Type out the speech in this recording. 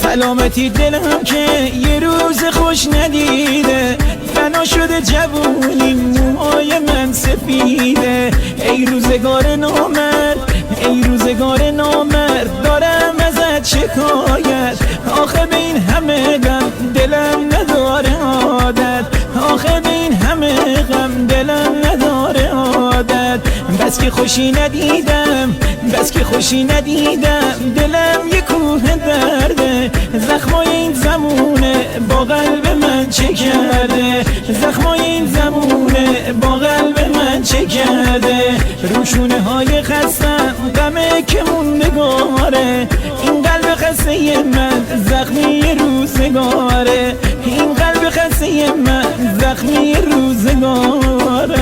سلامتی دلم که یه روز خوش ندیده، فنا شده جوونی موهای من سفیده. ای روزگار نامرد، ای روزگار نامرد، دارم ازت شکایت. آخه به این همه غم دلم نداره عادت، آخه به این همه غم دلم نداره عادت. بس که خوشی ندیدم، بس که خوشی ندیدم، دلم یه کوه درده. زخمای این زمونه با قلب من چه کرده، زخمای این زمونه با قلب من چه کرده. روشونه های خستم غمه که موندگاره، این قلب خسته من زخمی روزگاره، این قلب خسته من زخمی روزگاره.